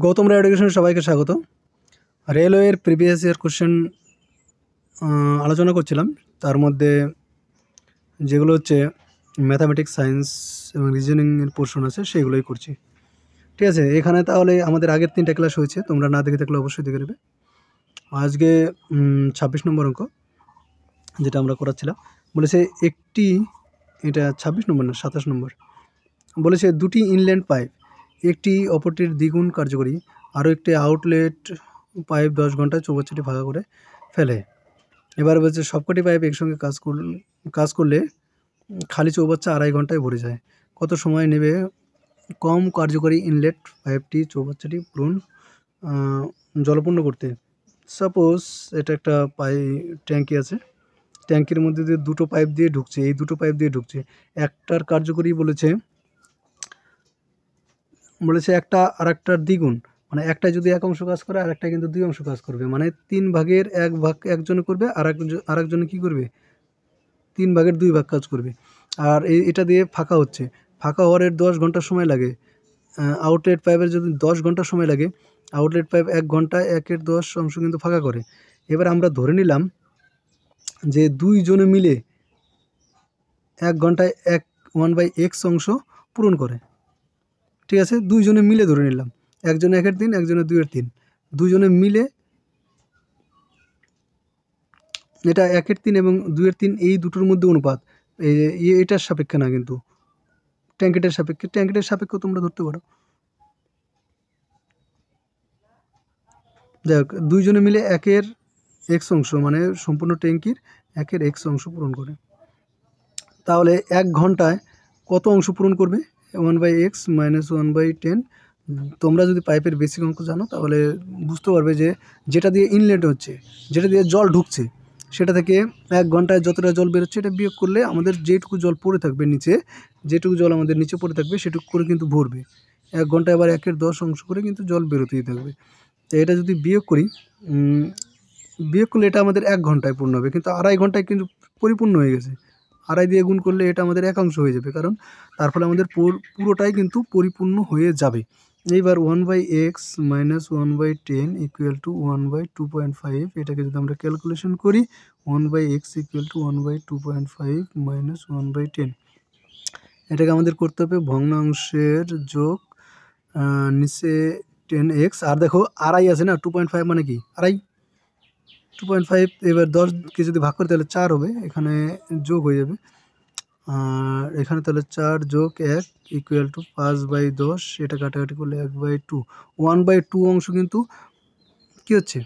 গৌতম রায় এডুকেশনে সবাইকে স্বাগত। রেলওয়ের প্রিভিয়াস ইয়ার কোশ্চেন আলোচনা করছিলাম। তার মধ্যে যেগুলো হচ্ছে ম্যাথামেটিক্স, সায়েন্স এবং রিজনিংয়ের পোর্শন আছে সেগুলোই করছি। ঠিক আছে, এখানে তাহলে আমাদের আগের 3টা ক্লাস হয়েছে, তোমরা না দেখে থাকলে অবশ্যই দেখে নেবে। আজকে 26 নম্বর অঙ্ক যেটা আমরা করাচ্ছিলাম, বলেছে একটি, এটা 26 নম্বর না 27 নম্বর, বলেছে দুটি ইনল্যান্ড পাইপ একটি অপরটির দ্বিগুণ কার্যকরী, আরও একটি আউটলেট পাইপ 10 ঘন্টায় চৌবাচ্চাটি ভাগা করে ফেলে। এবার বলছে সবকটি পাইপ একসঙ্গে কাজ করলে খালি চৌবাচ্চা 2.5 ঘন্টায় ভরে যায়। কত সময় নেবে কম কার্যকরী ইনলেট পাইপটি চৌবাচ্চাটি জলপূর্ণ করতে? সাপোজ এটা একটা ট্যাঙ্কি আছে, ট্যাঙ্কির মধ্যে দিয়ে দুটো পাইপ দিয়ে ঢুকছে, এই দুটো পাইপ দিয়ে ঢুকছে। একটার কার্যকরী বলেছে একটা আর একটার দ্বিগুণ, মানে একটা যদি 1 অংশ কাজ করে আর একটা কিন্তু 2 অংশ কাজ করবে, মানে 3 ভাগের 1 ভাগ একজনে করবে আর একজনে কী করবে 3 ভাগের 2 ভাগ কাজ করবে। আর এটা দিয়ে ফাঁকা হচ্ছে, ফাঁকা হওয়ার 10 ঘন্টা সময় লাগে। আউটলেট পাইপের যদি 10 ঘন্টা সময় লাগে, আউটলেট পাইপ 1 ঘন্টায় 1/10 অংশ কিন্তু ফাঁকা করে। এবার আমরা ধরে নিলাম যে 2 জনে মিলে 1 ঘন্টায় 1/x অংশ পূরণ করে। ঠিক আছে, 2 জনে মিলে ধরে নিলাম, একজনে 1/3, একজনে 2/3, 2 জনে মিলে এটা 1/3 এবং 2/3 এই দুটোর মধ্যে অনুপাত, এটার সাপেক্ষে না, কিন্তু ট্যাঙ্কিটার সাপেক্ষে, ট্যাঙ্কিটার সাপেক্ষে তোমরা ধরতে পারো। যাই হোক, 2 জনে মিলে 1/x অংশ, মানে সম্পূর্ণ ট্যাঙ্কির 1/x অংশ পূরণ করে। তাহলে 1 ঘন্টায় কত অংশ পূরণ করবে? 1/x - 1/10। তোমরা যদি পাইপের বেসিক অঙ্ক জানো তাহলে বুঝতে পারবে যে যেটা দিয়ে ইনলেট হচ্ছে, যেটা দিয়ে জল ঢুকছে, সেটা থেকে 1 ঘন্টায় যতটা জল বেরোচ্ছে এটা বিয়োগ করলে আমাদের যেটুকু জল পড়ে থাকবে নিচে, যেটুকু জল আমাদের নিচে পড়ে থাকবে সেটুকু করে কিন্তু ভরবে। 1 ঘন্টায় আবার 1/10 অংশ করে কিন্তু জল বেরোতেই থাকবে। তো এটা যদি বিয়োগ করি, বিয়োগ করলে এটা আমাদের 1 ঘন্টায় পূর্ণ হবে, কিন্তু 2.5 ঘন্টায় কিন্তু পরিপূর্ণ হয়ে গেছে। 2.5 দিয়ে গুণ করলে এটা আমাদের 1 অংশ হয়ে যাবে, কারণ তার ফলে আমাদের পুরোটাই কিন্তু পরিপূর্ণ হয়ে যাবে। এইবার 1/x - 1/10 = 1/2.5। এটাকে যদি আমরা ক্যালকুলেশন করি, 1/x = 1/2.5 - 1/10। এটাকে আমাদের করতে হবে ভগ্নাংশের যোগ, নিচে 10x, আর দেখো 2.5 আছে না, 2.5 মানে কি 2.5, 2.5 এবার 10কে যদি ভাগ করি তাহলে 4 হবে, এখানে যোগ হয়ে যাবে। আর এখানে তাহলে 4 যোগ 1 = 5/10, এটা কাটাকাটি করলে 1/2, 1/2 অংশ কিন্তু কী হচ্ছে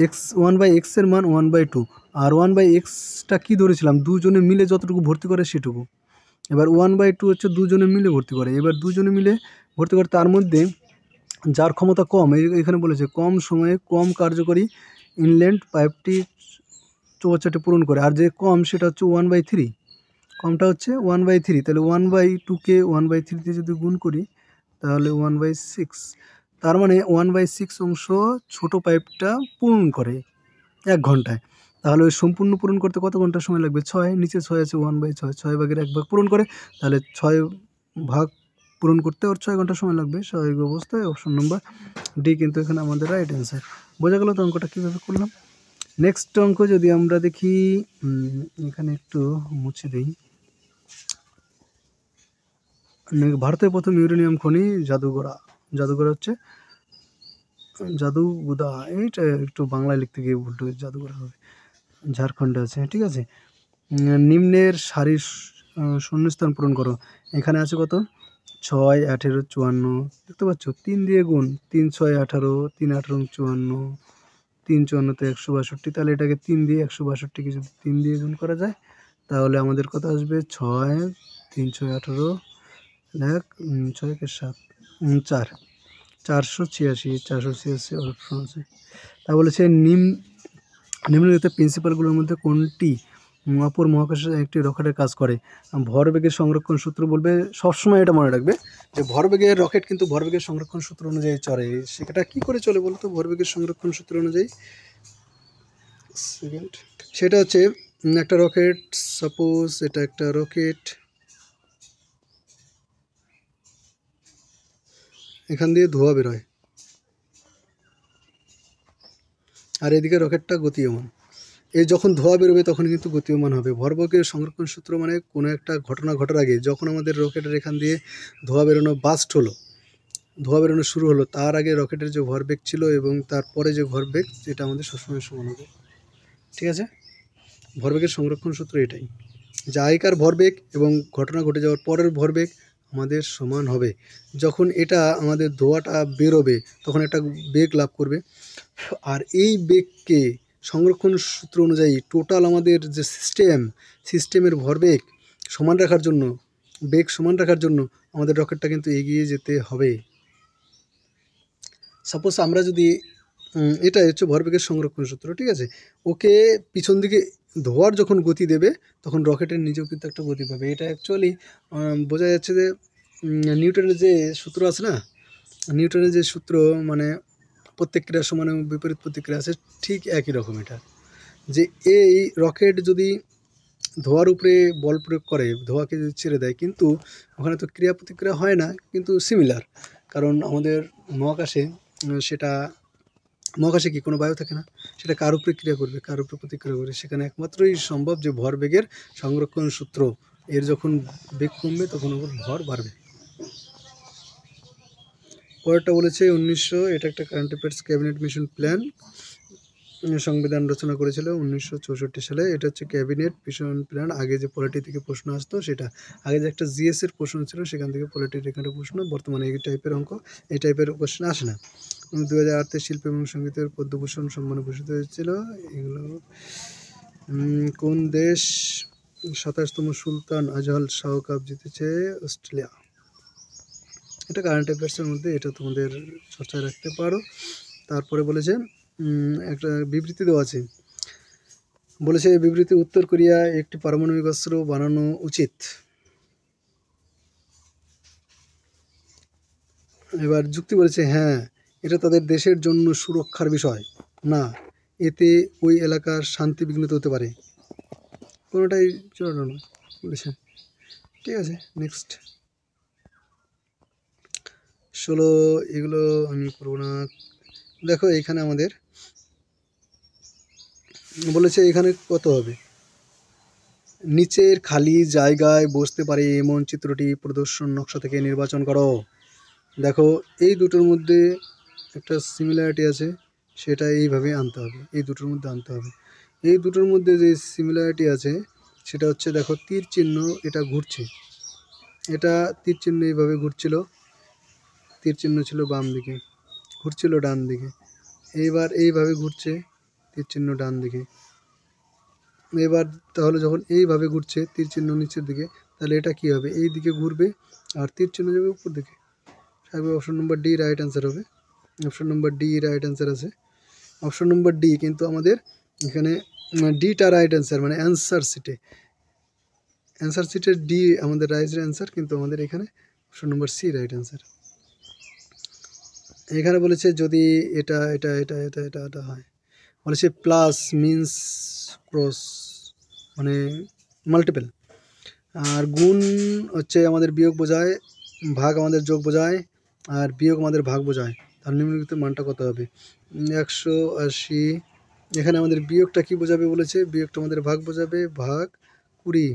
এক্স, 1/x এর মান 1/2, আর 1/xটা কী ধরেছিলাম, 2 জনে মিলে যতটুকু ভর্তি করে সেটুকু। এবার 1/2 হচ্ছে 2 জনে মিলে ভর্তি করে, এবার 2 জনে মিলে ভর্তি করে, তার মধ্যে যার ক্ষমতা কম, এখানে বলেছে কম সময়ে কম কার্যকরী ইনল্যান্ড পাইপটি চৌবাচ্চাটি পূরণ করে, আর যে কম সেটা হচ্ছে 1/3, কমটা হচ্ছে 1/3। তাহলে 1/2কে 1/3 দিয়ে যদি গুণ করি তাহলে 1/6, তার মানে 1/6 অংশ ছোট পাইপটা পূরণ করে 1 ঘন্টায়। তাহলে ওই সম্পূর্ণ পূরণ করতে কত ঘন্টা সময় লাগবে? 6, নিচে 6 আছে, 1/6, 6 ভাগের 1 ভাগ পূরণ করে, তাহলে 6 ভাগ পূরণ করতে ওর 6 ঘন্টা সময় লাগবে। স্বাভাবিক অবস্থায় অপশন নম্বর ডি কিন্তু এখানে আমাদের রাইট অ্যান্সার। বোঝা গেল তো অঙ্কটা কীভাবে করলাম? নেক্সট অঙ্ক যদি আমরা দেখি, এখানে একটু মুছে দিই। ভারতের প্রথম ইউরেনিয়াম খনি জাদুঘোড়া, জাদুঘোড়া হচ্ছে জাদুগুদা, এইটা একটু বাংলায় লিখতে গিয়ে ভুল হয়েছে, জাদুঘোড়া হবে, ঝাড়খণ্ডে আছে। ঠিক আছে, নিম্নের সারির শূন্যস্থান পূরণ করো। এখানে আছে কত? 6, 18, 54, দেখতে পাচ্ছ 3 দিয়ে গুণ, 3 6 18, 3 18 54, 3 54 = 162। তাহলে এটাকে 3 দিয়ে 162কে যদি 3 দিয়ে গুণ করা যায় তাহলে আমাদের কত আসবে? 6, 3 6 18, 6 × 7 4, 486, 486 অপশন আছে। তা বলেছে নিম্নলিখিত প্রিন্সিপালগুলোর মধ্যে কোনটি অপর মহাকাশের একটি রকেটের কাজ করে? ভরবেগের সংরক্ষণ সূত্র বলবে, সবসময় এটা মনে রাখবে যে ভরবেগের রকেট কিন্তু ভরবেগের সংরক্ষণ সূত্র অনুযায়ী চলে। সেটা কী করে চলে বলতো ভরবেগের সংরক্ষণ সূত্র অনুযায়ী? সেটা হচ্ছে একটা রকেট, সাপোজ এটা একটা রকেট, এখান দিয়ে ধোঁয়া বেরোয়, আর এদিকে রকেটটা গতিয়মান। এই যখন ধোঁয়া বেরোবে তখন কিন্তু গতিয়মান হবে। ভরবেগের সংরক্ষণ সূত্র মানে কোনো একটা ঘটনা ঘটার আগে, যখন আমাদের রকেটের এখান দিয়ে ধোঁয়া বেরোনো বাস্ট হলো, ধোঁয়া বেরোনো শুরু হলো, তার আগে রকেটের যে ভরবেগ ছিল এবং তারপরে যে ভরবেগ, যেটা আমাদের সবসময় সমান হবে। ঠিক আছে, ভরবেগের সংরক্ষণ সূত্র এটাই, যে আগেকার ভরবেগ এবং ঘটনা ঘটে যাওয়ার পরের ভরবেগ আমাদের সমান হবে। যখন এটা আমাদের ধোঁয়াটা বেরোবে তখন একটা বেগ লাভ করবে, আর এই বেগকে সংরক্ষণ সূত্র অনুযায়ী টোটাল আমাদের যে সিস্টেমের ভরবেগ সমান রাখার জন্য, বেগ সমান রাখার জন্য আমাদের রকেটটা কিন্তু এগিয়ে যেতে হবে। সাপোজ আমরা যদি এটাই হচ্ছে ভরবেগের সংরক্ষণ সূত্র, ঠিক আছে, ওকে পিছন দিকে ধোয়ার যখন গতি দেবে তখন রকেটের নিজেও কিন্তু একটা গতি পাবে। এটা অ্যাকচুয়ালি বোঝা যাচ্ছে যে নিউটনের যে সূত্র আছে না, নিউটনের যে সূত্র মানে প্রতিক্রিয়া সমান এবং বিপরীত প্রতিক্রিয়া আছে, ঠিক একই রকম এটা, যে এই রকেট যদি ধোঁয়ার উপরে বল প্রয়োগ করে, ধোঁয়াকে যদি ছেড়ে দেয়, কিন্তু ওখানে তো ক্রিয়া প্রতিক্রিয়া হয় না, কিন্তু সিমিলার, কারণ আমাদের মহাকাশে সেটা মহাকাশে কি কোনো বায়ু থাকে না, সেটা কার উপরে ক্রিয়া করবে, কার উপরে প্রতিক্রিয়া করবে, সেখানে একমাত্রই সম্ভব যে ভরবেগের সংরক্ষণ সূত্র, এর যখন বেগ কমবে তখন ওর ভর বাড়বে। পরেরটা বলেছে 1900, এটা একটা current affairs cabinet mission plan, সংবিধান রচনা করেছিল 1964 সালে। এটা হচ্ছে ক্যাবিনেট মিশন প্ল্যান। আগে যে পলিটি থেকে প্রশ্ন আসতো সেটা, আগে যে একটা জিএস এর প্রশ্ন ছিল সেখান থেকে পলিটি রিলেটেড প্রশ্ন, বর্তমানে এই টাইপের অঙ্ক, এই টাইপের কোশ্চেন আসে না। 2008 শিল্প এবং সঙ্গীতের পদ্মভূষণ সম্মানে ভূষিত হয়েছিল। এগুলো কোন দেশ 27তম সুলতান আজহাল শাহ কাপ জিতেছে? অস্ট্রেলিয়া। এটা কারেন্ট অ্যাফেয়ার্সের মধ্যে, এটা তোমাদের চর্চায় রাখতে পারো। তারপরে বলেছে একটা বিবৃতি দেওয়া আছে, বলেছে এই বিবৃতি উত্তর কোরিয়া একটি পারমাণবিক অস্ত্র বানানো উচিত। এবার যুক্তি বলেছে হ্যাঁ, এটা তাদের দেশের জন্য সুরক্ষার বিষয় না, এতে ওই এলাকার শান্তি বিঘ্নিত হতে পারে। কোনোটাই চলো না বলেছে। ঠিক আছে, নেক্সট 16, এগুলো আমি করবো না। দেখো এখানে আমাদের বলেছে এখানে কত হবে, নিচের খালি জায়গায় বসতে পারে এমন চিত্রটি প্রদর্শন নকশা থেকে নির্বাচন করো। দেখো এই দুটোর মধ্যে একটা সিমিলারিটি আছে, সেটা এইভাবে আনতে হবে, এই দুটোর মধ্যে আনতে হবে। এই দুটোর মধ্যে যে সিমিলারিটি আছে সেটা হচ্ছে, দেখো তীর চিহ্ন, এটা ঘুরছে, এটা তীর চিহ্ন এইভাবে ঘুরছিল, তীর চিহ্ন ছিল বাম দিকে, ঘুরছিল ডান দিকে, এইবার এইভাবে ঘুরছে, তীর চিহ্ন ডান দিকে। এবার তাহলে যখন এইভাবে ঘুরছে তীর চিহ্ন নিচের দিকে, তাহলে এটা কি হবে, এই দিকে ঘুরবে আর তীর চিহ্ন যাবে উপর দিকে। থাকবে option number D right answer হবে। Option number D right answer আছে, অপশন নম্বর ডি, কিন্তু আমাদের এখানে ডিটা রাইট অ্যান্সার, মানে অ্যান্সার সিটের ডি আমাদের রাইট অ্যান্সার, কিন্তু আমাদের এখানে option number C right answer. এখানে বলেছে যদি এটা এটা এটা এটা এটা এটা হয়, বলেছে প্লাস মিন্স ক্রস মানে মাল্টিপল, আর গুণ হচ্ছে আমাদের বিয়োগ বোঝায়, ভাগ আমাদের যোগ বোঝায়, আর বিয়োগ আমাদের ভাগ বোঝায়। তার নিম্নলিখিত মানটা কত হবে? 180। এখানে আমাদের বিয়োগটা কি বোঝাবে বলেছে, বিয়োগটা আমাদের ভাগ বোঝাবে, ভাগ 20।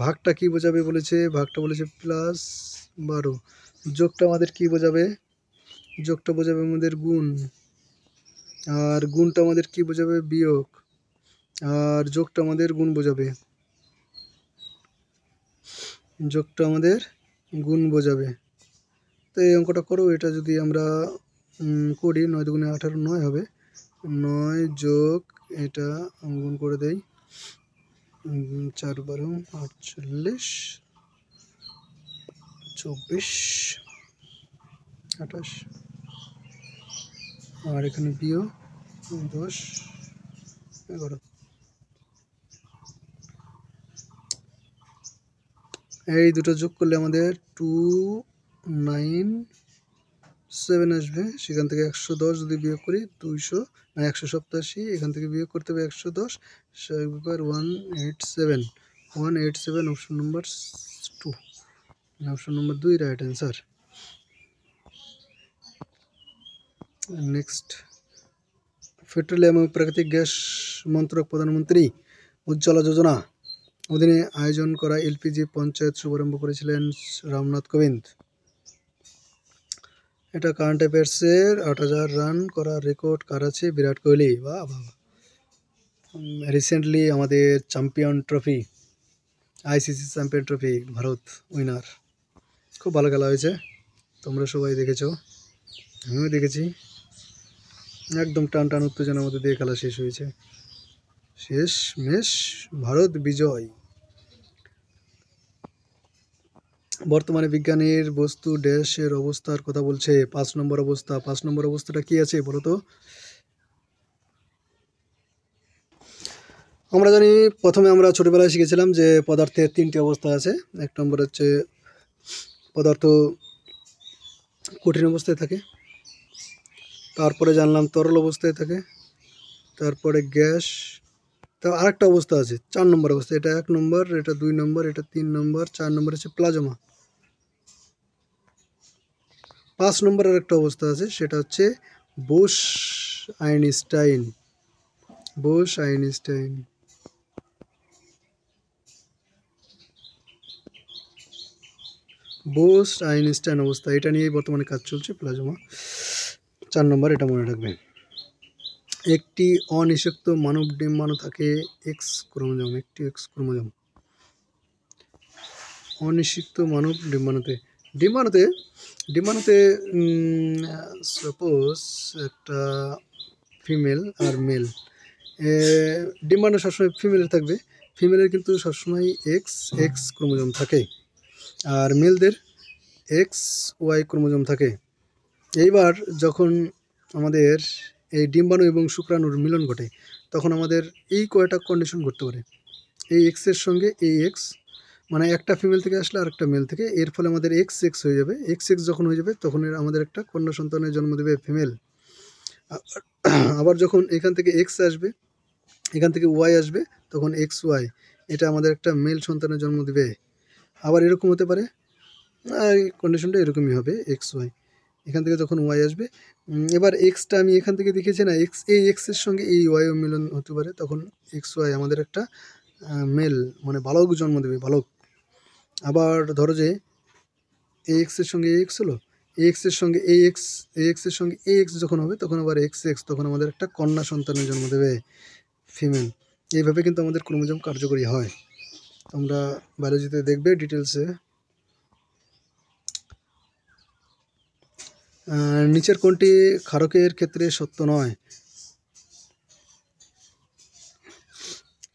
ভাগটা কি বোঝাবে বলেছে, ভাগটা বলেছে +12। যোগটা আমাদের কি বোঝাবে, যোগটা বোঝাবে আমাদের গুণ, আর গুণটা আমাদের কি বোঝাবে, বিয়োগ, আর যোগটা আমাদের গুণ বোঝাবে, যোগটা আমাদের গুণ বোঝাবে। তো এই অঙ্কটা করো, এটা যদি আমরা করি 9 দুগুণে 18, 9 হবে, 9 যোগ এটা গুণ করে দেই, 4 12 48, 24 28, আর এখানে বিয়োগ 10 11। এই দুটো যোগ করলে আমাদের 297 আসবে। সেখান থেকে 110 যদি বিয়োগ করি 187, এখান থেকে বিয়োগ করতে হবে 110, 187 option number 2, option number 2 right answer. Next, petroleum এবং প্রাকৃতিক গ্যাস মন্ত্রক প্রধানমন্ত্রী উজ্জ্বলা যোজনা অধীনে আয়োজন করা এলপিজি পঞ্চায়েত শুভারম্ভ করেছিলেন রামনাথ কোবিন্দ। এটা কারেন্ট অ্যাফেয়ার্সের 8,000 রান করার রেকর্ড কার আছে? বিরাট কোহলি। বাহ বাহ। রিসেন্টলি আমাদের champion trophy, ICC champion trophy Bharat winner. খুব ভালো খেলা হয়েছে, তোমরা সবাই দেখেছো, আমিও দেখেছি। একদম টান টান উত্তেজনার মধ্যে দিয়ে খেলা শেষ হয়েছে, শেষ মেশ ভারত বিজয়। বর্তমানে বিজ্ঞানের বস্তু ড্যাশের অবস্থার কথা বলছে। 5 নম্বর অবস্থা। 5 নম্বর অবস্থাটা কি আছে বলো তো? আমরা জানি প্রথমে আমরা ছোটোবেলায় শিখেছিলাম যে পদার্থের 3টি অবস্থা আছে। 1 নম্বর হচ্ছে পদার্থ কঠিন অবস্থায় থাকে, তারপরে জানলাম তরল অবস্থায় থাকে, তারপরে গ্যাস, তা আরেকটা অবস্থা আছে 4 নম্বর অবস্থা। এটা 1 নম্বর, এটা 2 নম্বর, এটা 3 নম্বর, 4 নম্বর হচ্ছে প্লাজমা। 5 নম্বরের একটা অবস্থা আছে, সেটা হচ্ছে Bose Einstein. Bose Einstein. Bose Einstein অবস্থা, এটা নিয়েই বর্তমানে কাজ চলছে, প্লাজমা। 4 নম্বর, এটা মনে রাখবেন। একটি অনিষিক্ত মানব ডিম্বাণু থাকে এক্স ক্রোমোজোম। একটি এক্স ক্রোমোজোম অনিষিক্ত মানব ডিম্বাণুতে সাপোজ একটা ফিমেল আর মেল, ডিম্বাণু সবসময় ফিমেলের থাকবে, ফিমেলের কিন্তু সবসময় এক্স এক্স ক্রোমোজোম থাকে, আর মেলদের এক্স ওয়াই ক্রোমোজোম থাকে। এইবার যখন আমাদের এই ডিম্বাণু এবং শুক্রাণুর মিলন ঘটে, তখন আমাদের এই কয়টা কন্ডিশন ঘটতে পারে। এই এক্সের সঙ্গে এই এক্স, মানে একটা ফিমেল থেকে আসলে আরেকটা মেল থেকে, এর ফলে আমাদের এক্স এক্স হয়ে যাবে। এক্স এক্স যখন হয়ে যাবে তখন আমাদের একটা কন্যা সন্তানের জন্ম দেবে ফিমেল। আবার যখন এখান থেকে এক্স আসবে, এখান থেকে ওয়াই আসবে, তখন এক্স ওয়াই, এটা আমাদের একটা মেল সন্তানের জন্ম দেবে। আবার এরকম হতে পারে, এই কন্ডিশনটা এরকমই হবে, এক্স ওয়াই, এখান থেকে যখন ওয়াই আসবে, এবার এক্সটা আমি এখান থেকে দেখেছি না, এক্স, এই এক্সের সঙ্গে এই ওয়াইও মিলন হতে পারে, তখন এক্স ওয়াই আমাদের একটা মেল মানে বালক জন্ম দেবে, বালক। আবার ধরো যে এই এক্সের সঙ্গে এই এক্স হলো, এই এক্সের সঙ্গে এই এক্স, এই এক্সের সঙ্গে এই এক্স যখন হবে, তখন আবার এক্স এক্স, তখন আমাদের একটা কন্যা সন্তানের জন্ম দেবে, ফিমেল। এইভাবে কিন্তু আমাদের ক্রোমোজোম কার্যকরী হয়, তোমরা বায়োলজিতে দেখবে ডিটেলসে। নিচের কোনটি ক্ষারকের ক্ষেত্রে সত্য নয়?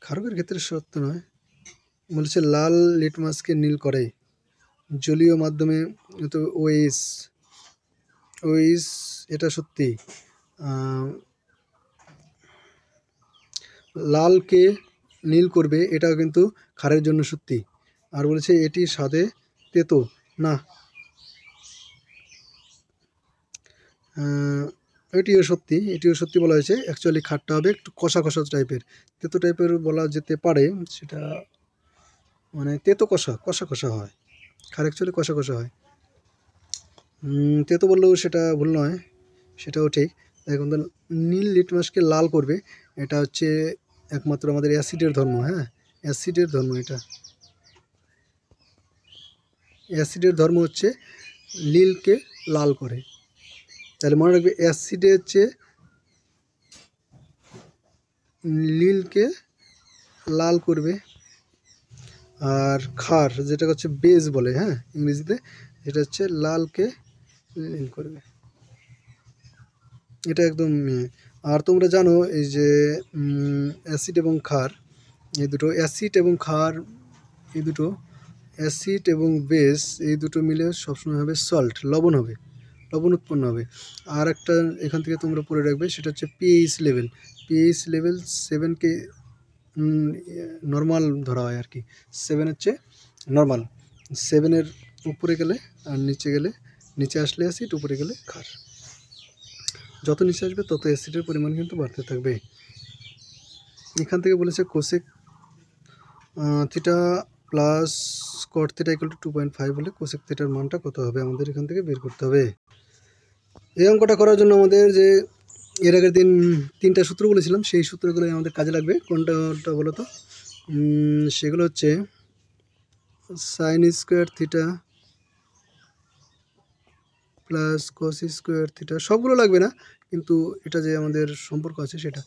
ক্ষারকের ক্ষেত্রে সত্য নয় বলেছে লাল লিটমাসকে নীল করে, জলীয় মাধ্যমে তো ওএইচ, ওএইচ এটা সত্যি। লালকে নীল করবে, এটাও কিন্তু ক্ষারের জন্য সত্যি। আর বলেছে এটি স্বাদে তেতো না, এটিও সত্যি, এটিও সত্যি বলা হয়েছে। অ্যাকচুয়ালি খাটটা হবে একটু কষা কষা টাইপের, তেতো টাইপের বলা যেতে পারে, সেটা মানে তেতো কষা কষা কষা হয়, খার অ্যাকচুয়ালি কষা কষা হয়। তেতো বললেও সেটা ভুল নয়, সেটাও ঠিক। এখন তো নীল লিটমাসকে লাল করবে, এটা হচ্ছে একমাত্র আমাদের অ্যাসিডের ধর্ম। হ্যাঁ, অ্যাসিডের ধর্ম, এটা অ্যাসিডের ধর্ম হচ্ছে নীলকে লাল করে। তাহলে মনে রাখবে, অ্যাসিডে হচ্ছে নীলকে লাল করবে, আর ক্ষার যেটা হচ্ছে বেজ বলে, হ্যাঁ ইংরেজিতে, এটা হচ্ছে লালকে নীল করবে, এটা একদম। আর তোমরা জানো এই যে অ্যাসিড এবং ক্ষার, এই দুটো অ্যাসিড এবং ক্ষার, এই দুটো অ্যাসিড এবং বেস, এই দুটো মিলে সবসময় হবে সল্ট, লবণ হবে, লবণ উৎপন্ন হবে। আর একটা এখান থেকে তোমরা পড়ে রাখবে, সেটা হচ্ছে পিএইচ লেভেল। পিএইচ লেভেল 7কে নর্মাল ধরা হয় আর কি, 7 হচ্ছে নর্মাল, 7-এর উপরে গেলে আর নিচে গেলে, নিচে আসলে অ্যাসিড, উপরে গেলে ক্ষার। যত নিচে আসবে তত অ্যাসিডের পরিমাণ কিন্তু বাড়তে থাকবে। এখান থেকে বলেছে cosec theta plus cot theta equal to 2.5 হলে কোসেক থিটার মানটা কত হবে, আমাদের এখান থেকে বের করতে হবে। এই অঙ্কটা করার জন্য আমাদের যে এর আগের দিন 3টা সূত্র বলেছিলাম, সেই সূত্রগুলো আমাদের কাজে লাগবে। কোনটা বলো তো? সেগুলো হচ্ছে sin square theta plus cos square theta, সবগুলো লাগবে না, কিন্তু এটা যে আমাদের সম্পর্ক আছে সেটা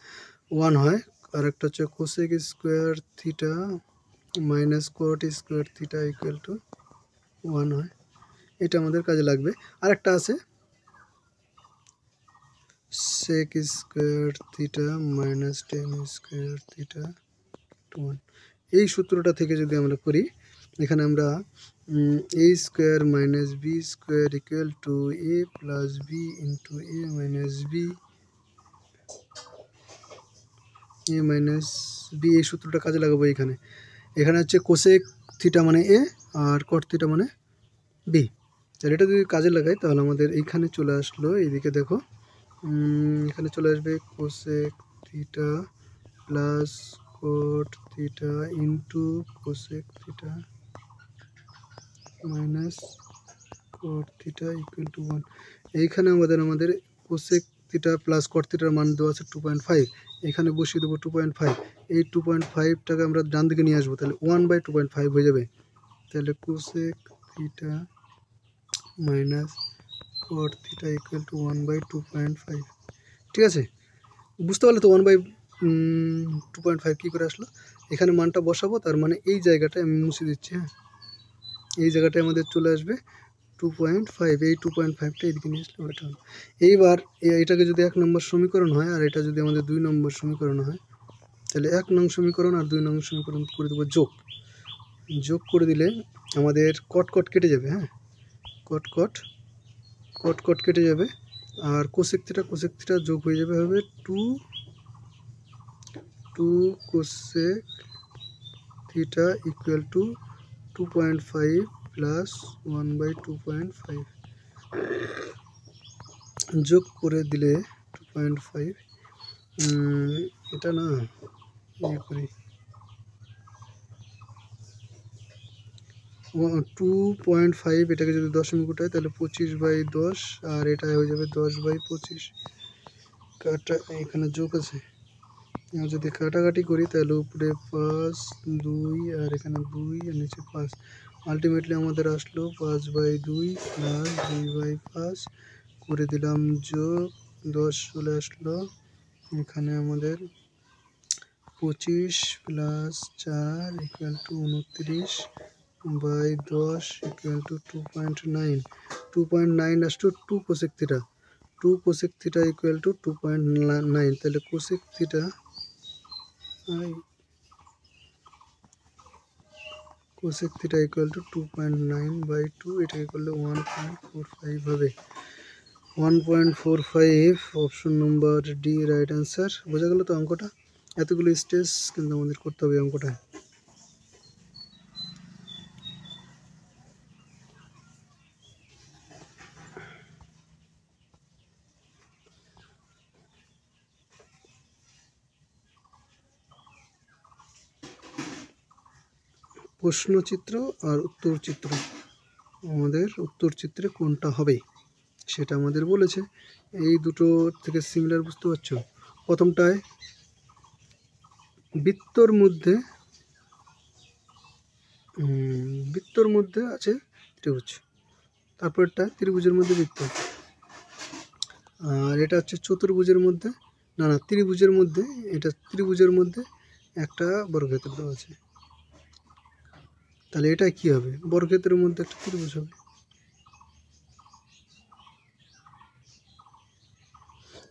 1 হয়। আর একটা হচ্ছে cosec square theta minus cot square theta equal to 1 হয়। এটা আমাদের কাজে লাগবে। আর একটা আছে sec square theta minus tan square theta to 1। এই সূত্রটা থেকে যদি আমরা করি, এখানে আমরা a square minus B square equal to a plus B into a minus B এই সূত্রটা কাজে লাগাবো। এখানে হচ্ছে কোসেক থিটা মানে a আর কট থিটা মানে b। তাহলে এটা যদি কাজে লাগাই তাহলে আমাদের এইখানে চলে আসলো, এইদিকে দেখো, এখানে চলে আসবে cosec theta plus cot theta into cosec theta minus caught theta equal to 1। এইখানে আমাদের কোসেক থিটা প্লাস কট থিটার মান দেওয়া আছে 2.5, এখানে বসিয়ে দেবো 2.5। এই 2.5টাকে আমরা ডান দিকে নিয়ে আসবো, তাহলে 1/2.5 হয়ে যাবে। তাহলে cosec theta minus caught theta equal to 1/2.5। ঠিক আছে, বুঝতে পারলে তো 1/2.5 কী করে আসলো? এখানে মানটা বসাবো, তার মানে এই জায়গাটায় আমি মুছে দিচ্ছি। হ্যাঁ, এই জায়গাটায় আমাদের চলে আসবে 2.5। এই 2.5টা এদিকে নিয়ে আসলে ওটা হবে। এইবার এটাকে যদি 1 নম্বর সমীকরণ হয় আর এটা যদি আমাদের 2 নম্বর সমীকরণ হয়, তাহলে 1 নং সমীকরণ আর 2 নং সমীকরণ করে দেবো যোগ করে দিলে আমাদের কট কেটে যাবে। হ্যাঁ, কট কেটে যাবে, আর কোসেক থিটা যোগ হয়ে যাবে, হবে 2 cosec theta equal to 2.5 plus 1/2.5 যোগ করে দিলে 2.5, এটা না ইয়ে করি 2.5, এটাকে যদি দশমিক উঠায় তাহলে 25/10, আর এটা হয়ে যাবে 10/25। কাটা, এখানে যোগ আছে, যদি কাটাকাটি করি তাহলে উপরে 5 2 আর এখানে 2 আর নিচে 5, আলটিমেটলি আমাদের আসলো 5/2 প্লাস 2/5 করে দিলাম যোগ 10 চলে আসলো। এখানে আমাদের 25 plus 4 equal to 29/10 equal to 2.9 আসতো 2 কোসেক থিটা ইকুয়াল টু 2.9। তাহলে কোসেক থিটা ইকুয়াল টু 2.9/2, এটাকে করলে 1.45 হবে। 1.45, option number D right answer. বোঝা গেল তো অঙ্কটা? এতগুলো স্টেজ কিন্তু আমাদের করতে হবে অঙ্কটা। প্রশ্নচিত্র আর উত্তরচিত্র, আমাদের উত্তরচিত্রে কোনটা হবে সেটা আমাদের বলেছে। এই দুটো থেকে সিমিলার, বুঝতে পারছো? প্রথমটায় বৃত্তর মধ্যে আছে ত্রিভুজ, তারপরটা ত্রিভুজের মধ্যে বৃত্ত, আর এটা হচ্ছে চতুর্ভুজের মধ্যে, না ত্রিভুজের মধ্যে, এটা ত্রিভুজের মধ্যে একটা বর্গক্ষেত্র দেওয়া আছে। তাহলে এটা কি হবে? বর্গক্ষেত্রের মধ্যে একটা ত্রিভুজ হবে।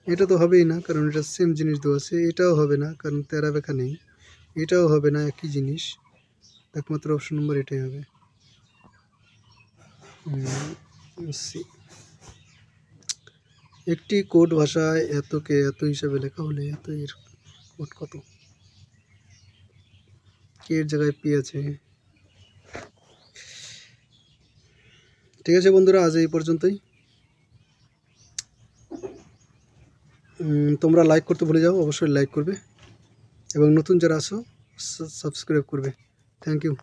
এটা তো হবেই না, কারণ এটা সেম জিনিস দেওয়া আছে। এটাও হবে না, কারণ তেরা বেঁকা নেই। এটাও হবে না, একই জিনিস। একমাত্র অপশন নম্বর এটাই হবে। একটি কোড ভাষায় এতকে এত হিসাবে লেখা হলে এত এর কোড কত? কে এর জায়গায় পি আছে। ঠিক আছে বন্ধুরা, আজ এই পর্যন্তই। তোমরা লাইক করতে ভুলে যাও, অবশ্যই লাইক করবে, এবং নতুন যারা আসো সাবস্ক্রাইব করবে। Thank you.